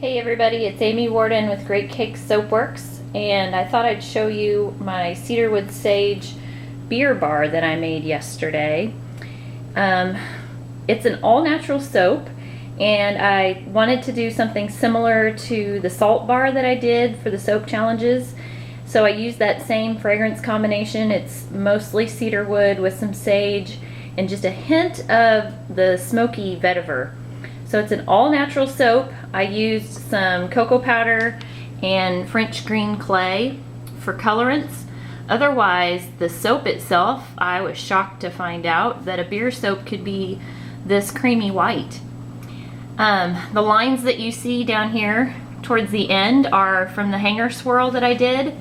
Hey everybody, it's Amy Warden with Great Cake Soapworks, and I thought I'd show you my Cedarwood Sage Beer Bar that I made yesterday. It's an all-natural soap, and I wanted to do something similar to the salt bar that I did for the soap challenges. So I used that same fragrance combination. It's mostly cedarwood with some sage and just a hint of the smoky vetiver. So it's an all-natural soap. I used some cocoa powder and French green clay for colorants. Otherwise, the soap itself, I was shocked to find out that a beer soap could be this creamy white. The lines that you see down here towards the end are from the hanger swirl that I did.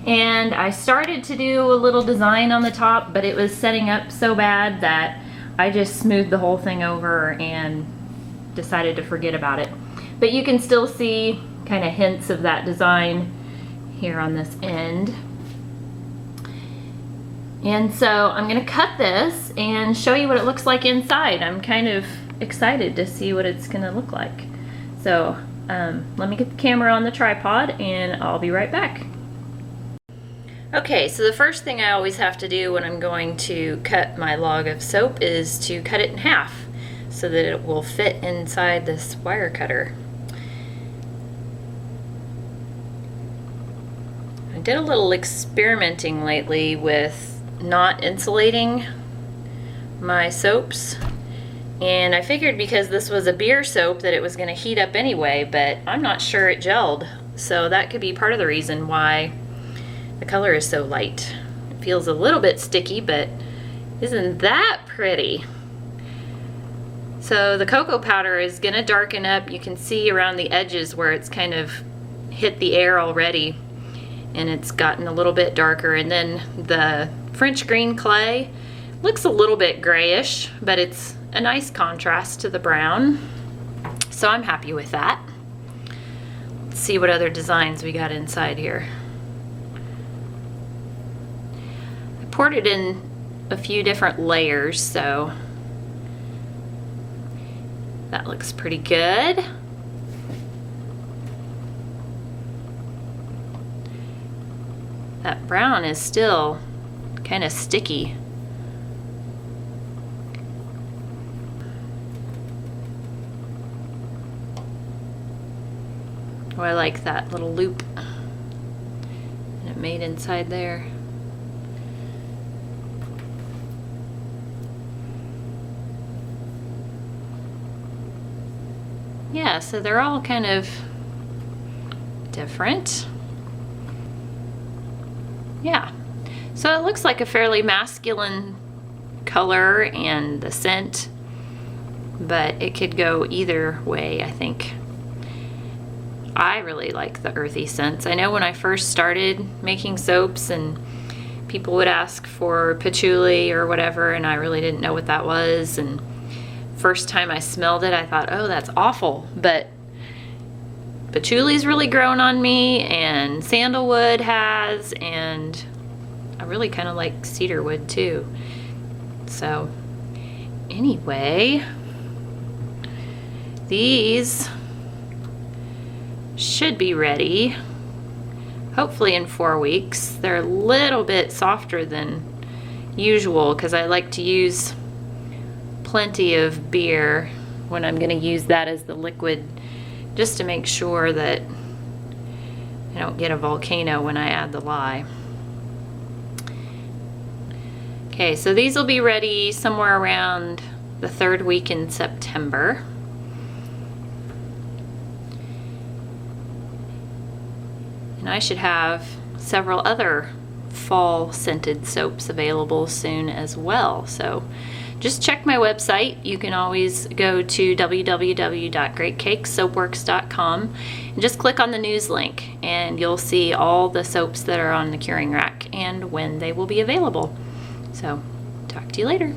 And I started to do a little design on the top, but it was setting up so bad that I just smoothed the whole thing over and decided to forget about it. But you can still see kind of hints of that design here on this end. And so I'm going to cut this and show you what it looks like inside. I'm kind of excited to see what it's going to look like. So let me get the camera on the tripod and I'll be right back. Okay, so the first thing I always have to do when I'm going to cut my log of soap is to cut it in half so that it will fit inside this wire cutter. I did a little experimenting lately with not insulating my soaps, and I figured because this was a beer soap that it was going to heat up anyway, but I'm not sure it gelled, so that could be part of the reason why the color is so light. It feels a little bit sticky, but isn't that pretty? So the cocoa powder is going to darken up. You can see around the edges where it's kind of hit the air already and it's gotten a little bit darker. And then the French green clay looks a little bit grayish, but it's a nice contrast to the brown. So I'm happy with that. Let's see what other designs we got inside here. I poured it in a few different layers, so that looks pretty good. That brown is still kind of sticky. Oh, I like that little loop that it made inside there. Yeah, so they're all kind of different. Yeah, so it looks like a fairly masculine color and the scent, but it could go either way, I think. I really like the earthy scents. I know when I first started making soaps and people would ask for patchouli or whatever, and I really didn't know what that was, and first time I smelled it I thought, oh, that's awful, but patchouli's really grown on me and sandalwood has, and I really kind of like cedarwood too. So anyway, these should be ready hopefully in 4 weeks. They're a little bit softer than usual because I like to use plenty of beer when I'm going to use that as the liquid, just to make sure that I don't get a volcano when I add the lye. Okay, so these will be ready somewhere around the 3rd week in September. And I should have several other fall scented soaps available soon as well. So just check my website. You can always go to www.greatcakesoapworks.com and just click on the news link and you'll see all the soaps that are on the curing rack and when they will be available. So talk to you later.